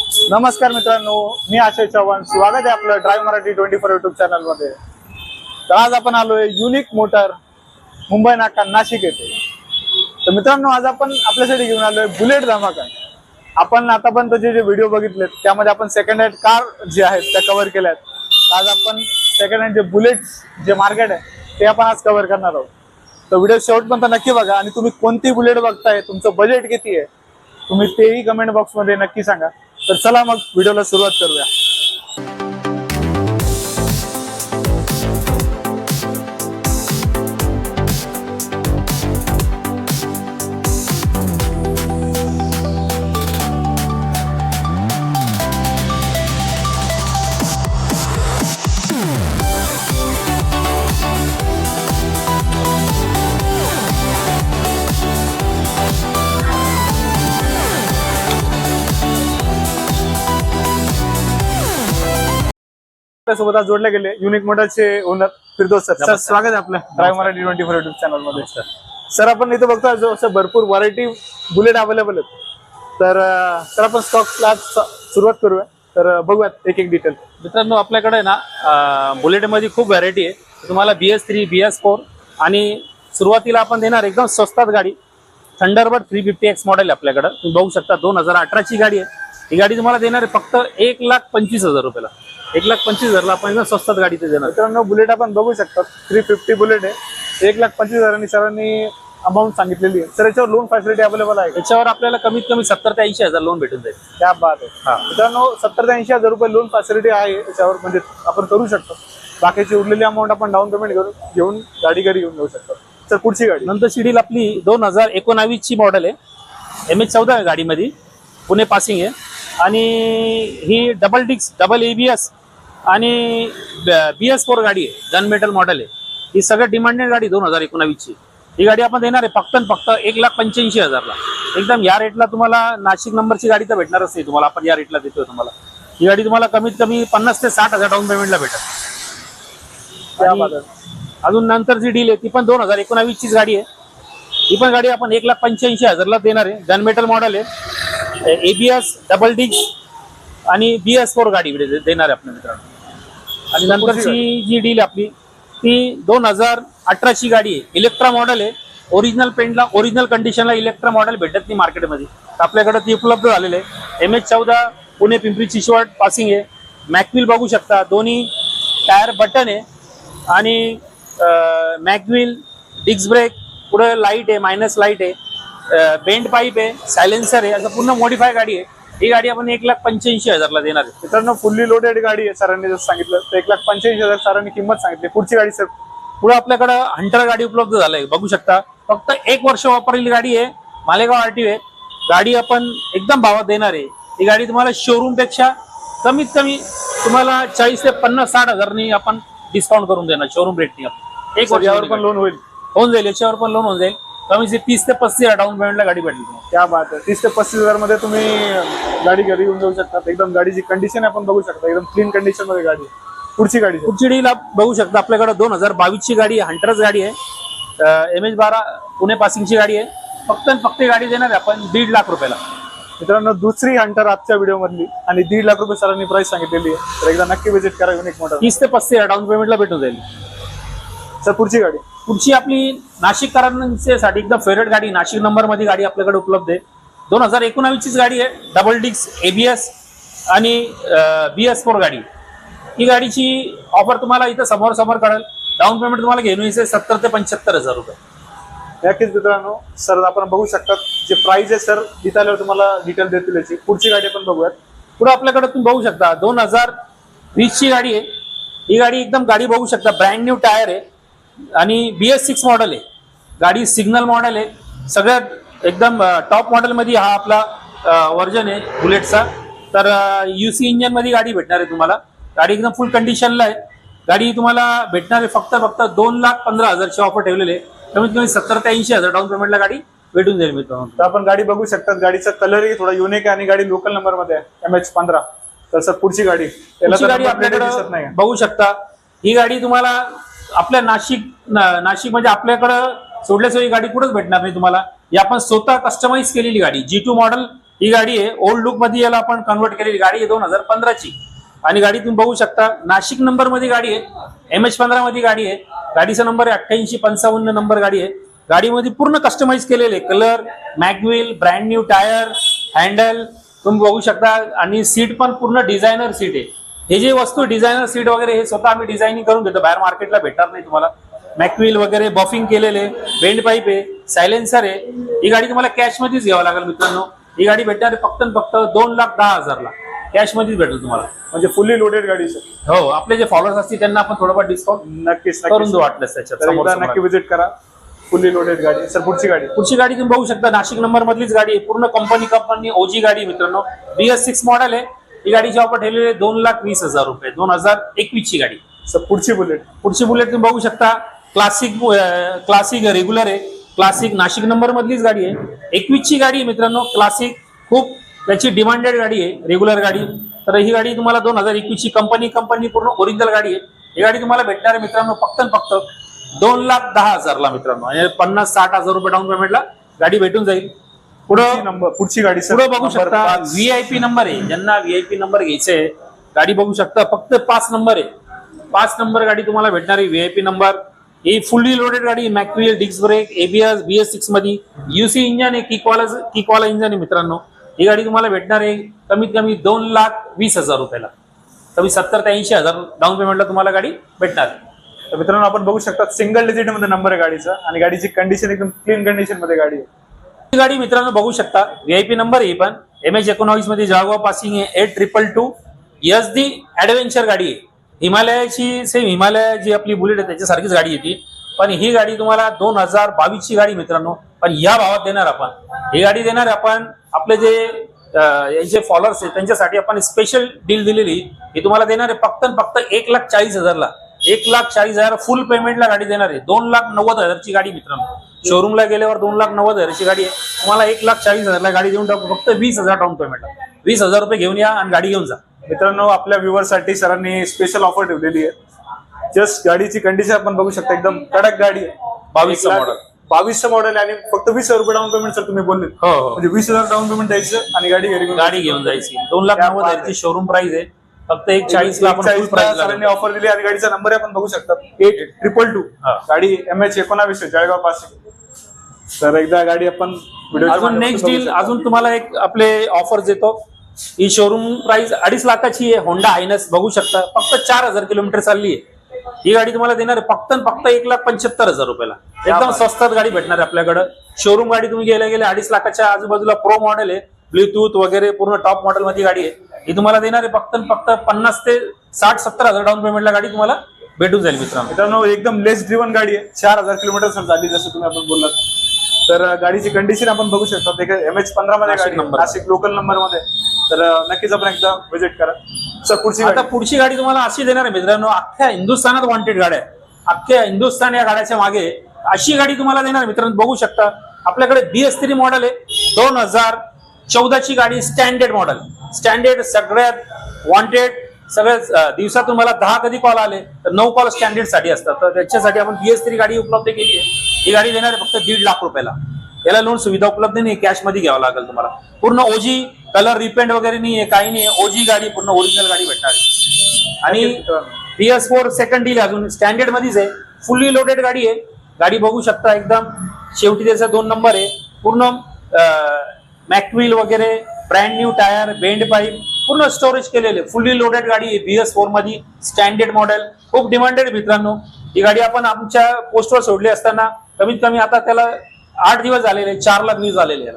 नमस्कार मित्रांनो, मी आशय चव्हाण. स्वागत आहे आपलं ड्राइव्ह मराठी 24 युट्यूब चॅनल मध्ये. तर आज आपण आलोय युनिक मोटर मुंबई नाका नाशिक येथे. तर मित्रांनो, आज आपण आपल्यासाठी घेऊन आलोय बुलेट धमाका. आपण आतापर्यंत जे व्हिडिओ बघितलेत त्यामध्ये आपण सेकंड हँड कार जे आहेत त्या कव्हर केल्यात. आज आपण सेकंड हँड जे बुलेट्स जे मार्केट आहे ते आपण आज कव्हर करणार आहोत. तर व्हिडिओ शेवटपर्यंत नक्की बघा आणि तुम्ही कोणती बुलेट बघताय, तुमचं बजेट किती आहे, तुम्ही तेही कमेंट बॉक्स मध्ये नक्की सांगा. तर चला मग व्हिडिओला सुरुवात करूया. सोबत आज जोडले गेले युनिक मोटरचे ओनर फिरदौस सर. सर स्वागत आहे आपलं ड्राइव्ह मराठी 24 युट्यूब चॅनल मध्ये. सर आपण इथे बघतो जो असं भरपूर व्हरायटी बुलेट अवेलेबल आहेत. तर सर आपण स्टॉक क्लास सुरुवात करूया. तर बघूयात एक एक डिटेल. मित्रांनो, आपल्याकडे ना बुलेटमध्ये खूप व्हरायटी आहे. तुम्हाला BS3 BS4 आणि सुरुवातीला आपण देणार एकदम स्वस्तात गाडी थंडरबर्ड 350X मॉडेल आहे आपल्याकडे. तुम्ही बघू शकता 2018 ची गाडी आहे. ही गाडी तुम्हाला देणार आहे फक्त 1,25,000 रुपयाला. 1,25,000ला आपण एकदम स्वस्तात गाडी ते देणार. मित्रांनो, बुलेट आपण बघू शकता 350 बुलेट आहे. 1,25,000 सरांनी अमाऊंट सांगितलेली आहे. सर याच्यावर लोन फॅसिलिटी अवेलेबल आहे? याच्यावर आपल्याला कमीत कमी 70 ते 80,000 लोन भेटून जाईल. त्या बात आहे. मित्रांनो, 70 ते 80,000 रुपये लोन फॅसिलिटी आहे याच्यावर, म्हणजे आपण करू शकतो. बाकीची उरलेली अमाऊंट आपण डाऊन पेमेंट घेऊन गाडी घरी घेऊन जाऊ शकतो. सर पुढची गाडी नंतर सीडील आपली 2019 ची मॉडेल आहे. MH14 आहे गाडीमध्ये, पुणे पासिंग आहे. आणि ही डबल डिस्क डबल ABS आणि BS4 गाडी आहे. गन मेटल मॉडेल आहे. ही सगळ्यात डिमांडेड गाडी 2019 ची. ही गाडी आपण देणार आहे फक्त 1,85,000ला. एकदम या रेटला तुम्हाला नाशिक नंबरची गाडी तर भेटणारच नाही तुम्हाला. आपण या रेटला देतोय तुम्हाला. ही गाडी तुम्हाला कमीत कमी 50,000 ते 60,000 डाऊन पेमेंटला भेटेल. अजून नंतर जी डील आहे ती पण 2019 चीच गाडी आहे. ही पण गाडी आपण 1,85,000ला देणार आहे. गन मेटल मॉडेल आहे. ABS डबल डिस्क आणि BS4 गाडी देणार आहे आपल्या मित्रांनो. आणि नंतरची जी डील आपली ती 2018 ची गाडी आहे. इलेक्ट्रा मॉडेल आहे. ओरिजिनल पेंटला ओरिजिनल कंडिशनला इलेक्ट्रा मॉडेल भेटत नाही मार्केटमध्ये. आपल्याकडे ती उपलब्ध झालेली आहे. MH14 पुणे पिंपरी चिंचवड पासिंग आहे. मॅकव्हील बघू शकता. दोन्ही टायर बटन आहे आणि मॅकव्हील, डिस्क ब्रेक, पुढे लाईट आहे, मायनस लाईट आहे, बेंड पाईप आहे, सायलेन्सर आहे. असं पूर्ण मॉडिफाय गाडी आहे. ही गाडी आपण 1,85,000ला देणार आहे. मित्रांनो, फुल्ली लोडेड गाडी आहे. सरांनी जसं सांगितलं तर 1,85,000 सरांनी किंमत सांगितली. पुढची गाडी सर? पुढे आपल्याकडे हंटर गाडी उपलब्ध झालंय. बघू शकता. फक्त 1 वर्ष वापरलेली गाडी आहे. मालेगाव RTO आहे. गाडी आपण एकदम भावात देणार आहे. ही गाडी तुम्हाला शोरूम पेक्षा कमीत कमी तुम्हाला 40,000 ते 50,000-60,000 आपण डिस्काउंट करून देणार शोरूम रेटनी. 1 वर्षावर पण लोन होऊन जाईल. याच्यावर पण लोन होऊन जाईल. कमी 30,000 ते 35,000 डाऊन पेमेंटला गाडी भेटेल. क्या बात आहे. 30,000 ते 35,000 मध्ये तुम्ही गाडी घरी घेऊन जाऊ शकता. एकदम गाडीची कंडिशन आपण बघू शकता. एकदम क्लीन कंडिशन मध्ये गाडी. पुढची गाडी? पुढची डील बघू शकता. आपल्याकडे 2022 ची गाडी आहे. हंटरच गाडी आहे. MH12 पुणे पासिंगची गाडी आहे. फक्त गाडी देणार आहे आपण 1.5 लाख रुपयाला. मित्रांनो, दुसरी हंटर आजच्या व्हिडिओ मधली आणि 1.5 लाख रुपये सरांनी प्राइस सांगितलेली आहे. तर एकदा नक्की व्हिजिट करा युनिक मोटर. 30,000 ते 35,000 डाऊन पेमेंटला भेटून जाईल. सर पुढची गाडी? पुढची आपली नाशिककरांसाठी एकदम फेवरेट गाडी, नाशिक नंबर मध्ये गाडी आपल्याकडे उपलब्ध आहे. 2019 चीच गाडी आहे. डबल डिस्क ABS आणि BS4 गाडी. ही गाडीची ऑफर तुम्हाला इथं समोर कळेल. डाऊन पेमेंट तुम्हाला घेऊन यायचं 70,000 ते 75,000 रुपये. नक्कीच मित्रांनो, सर आपण बघू शकता जे प्राइस आहे सर इथं आल्यावर तुम्हाला डिटेल देतील याची. पुढची गाडी आपण बघूयात. पुढे आपल्याकडे तुम्ही बघू शकता 2020 ची गाडी आहे. ही गाडी एकदम गाडी बघू शकता. ब्रँड न्यू टायर आहे आणि BS6 मॉडेल आहे. गाडी सिग्नल मॉडेल आहे. सगळ्यात एकदम टॉप मॉडेल मध्ये हा आपला वर्जन आहे बुलेटचा. तर UC इंजन मध्ये गाडी भेटणार आहे तुम्हाला. गाडी एकदम फुल कंडिशनला आहे. गाडी तुम्हाला भेटणार आहे फक्त 2,15,000ची ऑफर ठेवलेली आहे. कमीत कमी 70,000 ते 80,000 डाऊन पेमेंटला गाडी भेटून जाईल मित्रांनो. तर आपण गाडी बघू शकता. गाडीचा कलरही थोडा युनिक आहे आणि गाडी लोकल नंबर मध्ये आहे. MH15. तर सर पुढची गाडी? गाडी आपल्याकडे बघू शकता. ही गाडी तुम्हाला आपल्या नाशिक म्हणजे आपल्याकडं सोडल्याशिवाय गाडी कुठेच भेटणार नाही तुम्हाला. ही आपण स्वतः कस्टमाइज केलेली गाडी G2 मॉडेल ही गाडी आहे ओल्ड लुक मध्ये, याला आपण कन्वर्ट केलेली गाडी आहे 2015ची. आणि गाडी तुम्ही बघू शकता नाशिक नंबर मध्ये गाडी आहे, MH15 मध्ये गाडी आहे. गाडीचा नंबर आहे 8855 नंबर गाडी आहे. गाडीमध्ये पूर्ण कस्टमाइज केलेले colour, mag wheel, brand new tyre, handle तुम्ही बघू शकता. आणि सीट पण पूर्ण डिझायनर सीट आहे. हे जे वस्तू डिझायनर सीट वगैरे हे स्वतः आम्ही डिझायनिंग करून देतो, बाहेर मार्केटला भेटणार नाही तुम्हाला. मॅकव्हील वगैरे बफिंग केलेले, बेंड पाईप आहे, सायलेन्सर आहे. ही गाडी तुम्हाला कॅश मध्येच घ्यावं लागेल मित्रांनो. ही गाडी भेटणार आहे फक्त 2,10,000ला कॅश मध्येच भेटेल तुम्हाला. म्हणजे फुल्ली लोडेड गाडी सर. हो, आपले जे फॉलोअर्स असतील त्यांना आपण थोडंफार डिस्काउंट नक्कीच करून देऊ वाटलं त्याच्यात. तर एकदा नक्की विजिट करा. फुल्ली लोडेड गाडी. सर पुढची गाडी. पुढची गाडी तुम्ही बघू शकता नाशिक नंबर मधलीच गाडी आहे, पूर्ण कंपनी ओजी गाडी आहे मित्रांनो. BS6 मॉडेल आहे. ही गाडीची ऑफर ठेवलेली आहे 2,20,000 रुपये. 2021 ची गाडी. सर पुढची बुलेट. पुढची बुलेट तुम्ही बघू शकता क्लासिक रेग्युलर आहे. क्लासिक नाशिक नंबर मधलीच गाडी आहे. 21 ची गाडी आहे मित्रांनो. क्लासिक खूप त्याची डिमांडेड गाडी आहे, रेग्युलर गाडी. तर ही गाडी तुम्हाला 2021 ची कंपनी पूर्ण ओरिजिनल गाडी आहे. ही गाडी तुम्हाला भेटणार आहे मित्रांनो फक्त 2,10,000ला मित्रांनो. आणि 50-60,000 रुपये डाऊन पेमेंटला गाडी भेटून जाईल. पुढची गाडी पुढे बघू शकता VIP नंबर आहे. ज्यांना VIP नंबर घ्यायचे आहे गाडी बघू शकता फक्त 5 नंबर आहे. 5 नंबर गाडी तुम्हाला भेटणार आहे VIP नंबर. ही फुल्ली लोडेड गाडी, मॅकव्हील, डिस्क ब्रेक, ABS, BS6 मध्ये UC इंजन आहे, किकवाला इंजन आहे मित्रांनो. ही गाडी तुम्हाला भेटणार आहे कमीत कमी 2,20,000 रुपयाला. कमी 70 ते 80,000 डाऊन पेमेंटला तुम्हाला गाडी भेटणार आहे. तर मित्रांनो आपण बघू शकता सिंगल डिजिट मध्ये नंबर आहे गाडीचा आणि गाडीची कंडिशन एकदम क्लीन कंडिशन मध्ये गाडी आहे. ही गाडी मित्रांनो बघू शकता VIP नंबर आहे. पण MH19 मध्ये जळगाव पासिंग आहे. 8222 SD ऍडव्हेंचर गाडी आहे. हिमालयाची सेम हिमालय जी आपली बुलेट आहे त्याच्यासारखीच गाडी येते. पण ही गाडी तुम्हाला 2022 ची गाडी मित्रांनो. पण या भावात देणार आपण. ही गाडी देणार आपण आपले जे यांचे फॉलोअर्स आहेत त्यांच्यासाठी आपण स्पेशल डील दिलेली. ही तुम्हाला देणार आहे फक्त 1,40,000ला. 1,40,000 फुल पेमेंटला गाडी देणार आहे. 2,90,000 ची गाडी मित्रांनो. शोरूमला गेल्यावर 2,90,000 ची गाडी आहे. तुम्हाला 1,40,000ला गाडी देऊन टाकू फक्त 20,000 डाऊन पेमेंटला. 20,000 रुपये घेऊन या आणि गाडी घेऊन जा. मित्रांनो आपल्या व्ह्युअर्स साठी सरांनी स्पेशल ऑफर ठेवलेली आहे. जस्ट गाडीची कंडिशन आपण बघू शकता एकदम कडक गाडी आहे. 22 मॉडेल. 22 मॉडेल आणि फक्त 20,000 रुपये डाऊन पेमेंट. सर तुम्ही बोलले हो, म्हणजे 20,000 डाऊन पेमेंट द्यायचं आणि गाडी घेऊन जायची. 2,90,000 ची शोरूम प्राइस आहे. फक्त 1,40,000ला आपण फुल प्राइस सरांनी ऑफर दिली. आणि गाडीचा नंबर आपण बघू शकता 8222. गाडी MH19 जळगाव पासिंग. तर एकदा गाडी आपण अजून नेक्स्ट डील अजून तुम्हाला एक आपले ऑफर देतो. ही शोरूम प्राइस 2.5 लाखाची आहे. होंडा हायनस बघू शकता फक्त 4,000 किलोमीटर चालली आहे. ही गाडी तुम्हाला देणार आहे फक्त 1,75,000 रुपयाला. एकदम स्वस्तात गाडी भेटणार आहे आपल्याकडे. शोरूम गाडी तुम्ही गेले 2.5 लाखाच्या आजूबाजूला प्रो मॉडेल आहे, ब्लूटूथ वगैरे पूर्ण टॉप मॉडेल मध्ये गाडी आहे. ही तुम्हाला देणार आहे फक्त 50 ते 60-70,000 डाऊन पेमेंटला गाडी तुम्हाला भेटून जाईल मित्रांनो. एकदम लेस ड्रिव्हन गाडी आहे. 4,000 किलोमीटर झाली जसं तुम्ही आपण बोललात. तर गाडीची कंडिशन आपण बघू शकता. MH15 मध्ये गाडी नाशिक लोकल नंबर मध्ये. तर नक्कीच आपण एकदा विजिट करा. सर पुढची गाडी तुम्हाला अशी देणार आहे मित्रांनो. अख्ख्या हिंदुस्थानात वॉन्टेड गाड्या, अख्ख्या हिंदुस्थान या गाड्याच्या मागे अशी गाडी तुम्हाला देणार मित्रांनो. बघू शकता आपल्याकडे BS3 मॉडेल आहे. 2014 ची गाडी स्टँडर्ड मॉडेल. स्टँडर्ड सगळ्यात वॉन्टेड. सगळ्या दिवसात तुम्हाला 10 कधी कॉल आले तर 9 कॉल स्टँडर्ड साठी असतात. तर त्याच्यासाठी आपण BS3 गाडी उपलब्ध केली आहे. ही गाडी देणार आहे फक्त 1.5 लाख रुपयाला. याला लोन सुविधा उपलब्ध नाही, कॅश मध्ये घ्यावं लागेल तुम्हाला. पूर्ण ओजी, कलर रिपेंट वगैरे नाहीये, काही नाही. ओजी गाडी पूर्ण ओरिजिनल गाडी भेटणार आहे. आणि BS4 सेकंड डील अजून स्टँडर्ड मध्येच आहे. फुल्ली लोडेड गाडी आहे. गाडी बघू शकता एकदम शेवटी त्याचा 2 नंबर आहे. पूर्ण मॅकव्हील वगैरे, brand new tyre, bend pipe पूर्ण स्टोरेज केलेले. फुल्ली लोडेड गाडी आहे. BS4 मध्ये स्टँडर्ड मॉडेल. खूप डिमांडेड मित्रांनो. ही गाडी आपण आमच्या पोस्टवर सोडली असताना कमीत कमी आता त्याला 8 दिवस झालेले, 4 लाख व्ह्यूज आलेले.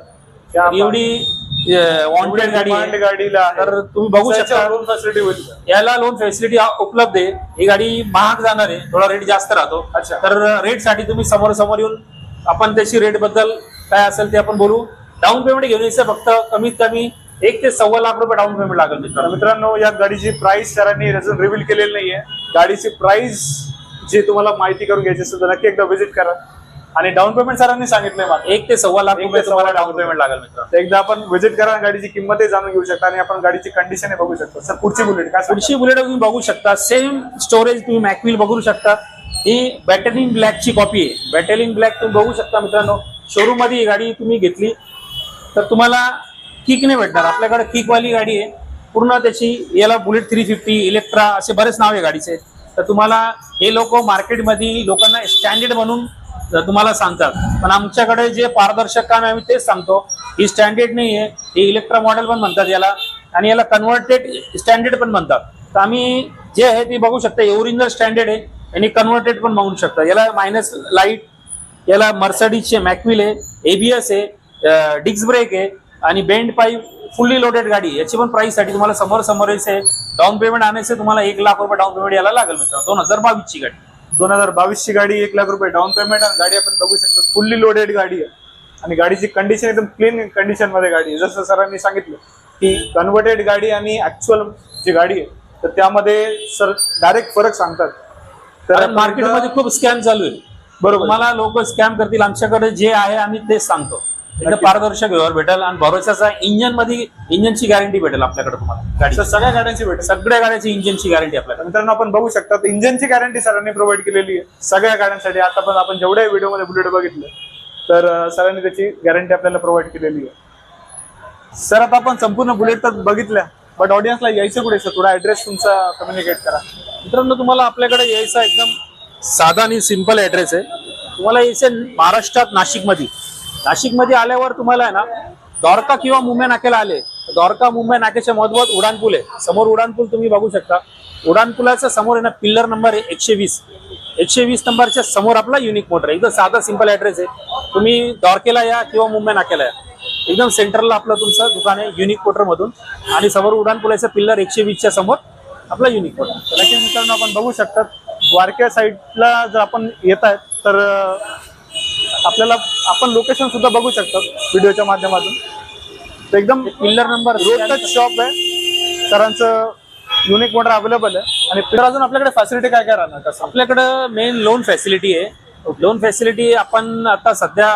एवढी वॉन्टेड गाडी गाडीला. तर तुम्ही बघू शकता लोन फॅसिलिटी होईल. याला लोन फॅसिलिटी उपलब्ध आहे. ही गाडी महाग जाणार आहे, थोडा रेट जास्त राहतो. तर रेट साठी तुम्ही समोर येऊन आपण त्याची रेट बद्दल काय असेल ते आपण बोलू. डाऊन पेमेंट घेऊन यायचं फक्त कमीत कमी 1 ते 1.25 लाख रुपये डाऊन पेमेंट लागेल मित्रांनो. या गाडीची प्राइस सरांनी अजून रिव्हील केलेली नाहीये. गाडीची प्राइस जी तुम्हाला माहिती करून घ्यायची असेल तर नक्की एकदा व्हिजिट करा. आणि डाऊन पेमेंट सरांनी सांगितलंय 1 ते 1.25 लाख रुपये तुम्हाला डाऊन पेमेंट लागेल मित्रांनो. एकदा आपण व्हिजिट करा, गाडीची किंमतही जाणून घेऊ शकता आणि आपण गाडीची कंडिशन बघू शकतो. सर पुढची बुलेट काय? पुढची बुलेट तुम्ही बघू शकता. सेम स्टोरेज तुम्ही मॅकव्हील बघू शकता. ही बॅटलिन ब्लॅक ची कॉपी आहे. बॅटलिन ब्लॅक तुम्ही बघू शकता मित्रांनो. शोरूम मध्ये ही गाडी तुम्ही घेतली तर तुम्हाला किक नाही भेटणार आपल्याकडे. किकवाली गाडी आहे पूर्ण त्याची. याला बुलेट 350 इलेक्ट्रा असे बरेच नाव आहे गाडीचे. तर तुम्हाला हे लोक मार्केटमध्ये लोकांना स्टँडर्ड म्हणून तुम्हाला सांगतात, पण आमच्याकडे जे पारदर्शक काम आहे आम्ही तेच सांगतो. ही स्टँडर्ड नाही आहे, हे इलेक्ट्रा मॉडेल पण म्हणतात याला, आणि याला कन्व्हर्टेड स्टँडर्ड पण म्हणतात. तर आम्ही जे आहे ते बघू शकता, ओरिजिनल स्टँडर्ड आहे आणि कन्व्हर्टेड पण बघू शकता. याला मायनस लाईट, याला मर्सडीजचे मॅक्विल आहे, एबीएस आहे, डिस्क ब्रेक आहे आणि बेंड पाईप, फुल्ली लोडेड गाडी. याची पण प्राइस साठी तुम्हाला समोर आहे. डाऊन पेमेंट आणायचं तुम्हाला 1 लाख रुपये डाऊन पेमेंट याला लागेल मित्रांनो. 2022 ची गाडी. 2022 ची गाडी 1 लाख रुपये डाऊन पेमेंट, आणि गाडी आपण बघू शकतो फुल्ली लोडेड गाडी आहे. आणि गाडीची कंडिशन एकदम क्लीन कंडिशन मध्ये गाडी आहे. जसं सरांनी सांगितलं की कन्व्हर्टेड गाडी आणि ऍक्च्युअल जी गाडी आहे तर त्यामध्ये सर डायरेक्ट फरक सांगतात. तर मार्केटमध्ये खूप स्कॅम चालू आहे. बरोबर, मला लोक स्कॅम करतील. आमच्याकडे जे आहे आम्ही तेच सांगतो. एकदम पारदर्शक व्यवहार भेटेल आणि भरोशाचा इंजिनची गॅरंटी भेटेल आपल्याकडे तुम्हाला. गाडी सगळ्या गाड्यांची भेटेल, सगळ्या गाड्याची इंजिनची गॅरंटी आपल्याकडे. मित्रांनो आपण बघू शकता इंजिनची गॅरंटी सरांनी प्रोव्हाइड केलेली आहे सगळ्या गाड्यांसाठी. आता पण आपण जेवढ्या व्हिडिओमध्ये बुलेट बघितलं तर सरांनी त्याची गॅरंटी आपल्याला प्रोव्हाइड केलेली आहे. सर आता आपण संपूर्ण बुलेट तर बघितल्या, बट ऑडियन्सला यायचं कुठे सर? थोडा ऍड्रेस तुमचा कम्युनिकेट करा. मित्रांनो तुम्हाला आपल्याकडे यायचा एकदम साधा आणि सिंपल ऍड्रेस आहे. तुम्हाला यायचं महाराष्ट्रात नाशिकमध्ये आल्यावर तुम्हाला आहे ना द्वारका किंवा मुंबई नाक्याला आले, द्वारका मुंबई नाक्याच्या मधोमध उडानपूल आहे. समोर उडानपूल तुम्ही बघू शकता. उडानपुलाच्या समोर आहे ना पिल्लर नंबर आहे 120 नंबरच्या समोर आपला युनिक मोटर. एकदम साधा सिंपल ऍड्रेस आहे. तुम्ही द्वारकेला या किंवा मुंबई नाक्याला या, एकदम सेंटरला आपलं तुमचं दुकान आहे युनिक मोटर मधून, आणि समोर उडानपुलाच्या पिल्लर 120च्या समोर आपला युनिक मोटर. नक्कीच मित्रांनो आपण बघू शकतात द्वारका साईडला जर आपण येत आहेत तर आपल्याला आपण लोकेशन सुद्धा बघू शकतात व्हिडिओच्या माध्यमातून. तर एकदम pillar number road touch shop आहे, सरांचं युनिक मोटर अवेलेबल आहे. आणि फिर अजून आपल्याकडे फॅसिलिटी काय काय राहणार कसं? आपल्याकडं मेन लोन फॅसिलिटी आहे. लोन फॅसिलिटी आपण आता सध्या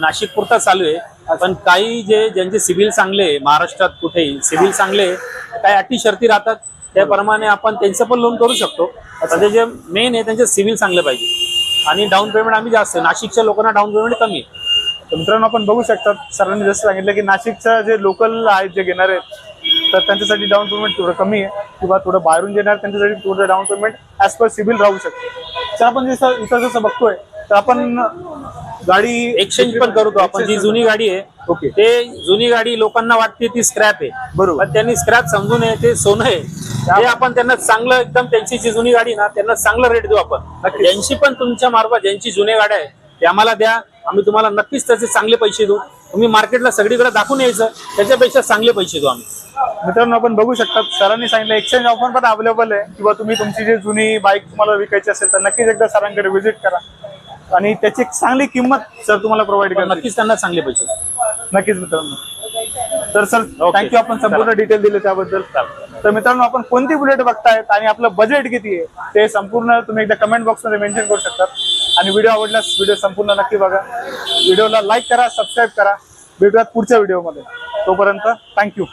नाशिक पुरता चालू आहे, पण काही ज्यांचे सिव्हिल चांगले आहे, महाराष्ट्रात कुठेही सिव्हिल चांगले काही अटी शर्ती राहतात, त्याप्रमाणे आपण त्यांचं पण लोन करू शकतो. सध्या जे मेन आहे त्यांचे सिव्हिल चांगले पाहिजे आणि डाऊन पेमेंट आम्ही जास्त, नाशिकच्या लोकांना डाऊन पेमेंट कमी आहे. तर मित्रांनो आपण बघू शकतात सरांनी जसं सांगितलं की नाशिकचं जे लोकल आहेत जे घेणार आहेत तर त्यांच्यासाठी डाऊन पेमेंट थोडं कमी आहे, किंवा थोडं बाहेरून घेणार त्यांच्यासाठी थोडं down payment as per civil राहू शकते. तर आपण इथं जसं बघतोय तर आपण गाडी एक्सचेंज पण करतो. आपण जी जुनी गाडी आहे ओके, ते जुनी गाडी लोकांना वाटते ती स्क्रॅप आहे, बरोबर, पण त्यांनी स्क्रॅप समजू नये, ते सोनं आहे. ते आपण त्यांना चांगलं एकदम त्यांची जी जुनी गाडी ना त्यांना चांगलं रेट देऊ आपण. ज्यांची पण तुमच्या मार्फत ज्यांची जुनी गाड्या आहे ते आम्हाला द्या, आम्ही तुम्हाला नक्कीच त्याचे चांगले पैसे देऊ. तुम्ही मार्केटला सगळीकडे दाखवून यायचं, त्याच्यापेक्षा चांगले पैसे देऊ आम्ही. मित्रांनो आपण बघू शकता सरांनी सांगितलं एक्सचेंज ऑफर पण अवेलेबल आहे, किंवा तुम्ही तुमची जी जुनी बाईक तुम्हाला विकायची असेल तर नक्कीच एकदा सरांकडे व्हिजिट करा आणि त्याची एक चांगली किंमत सर तुम्हाला प्रोव्हाइड करा. नक्कीच त्यांना चांगले पैसे देऊ. नक्कीच मित्रांनो. तर सर थँक्यू, आपण संपूर्ण डिटेल दिले त्याबद्दल. तर मित्रांनो आपण कोणती बुलेट बघतायत आणि आपलं बजेट किती आहे ते संपूर्ण तुम्ही एकदा कमेंट बॉक्समध्ये मेन्शन करू शकता. आणि व्हिडिओ आवडल्यास व्हिडिओ संपूर्ण नक्की बघा, व्हिडिओला लाईक करा, सबस्क्राईब करा. भेटूयात पुढच्या व्हिडिओमध्ये. तोपर्यंत थँक्यू.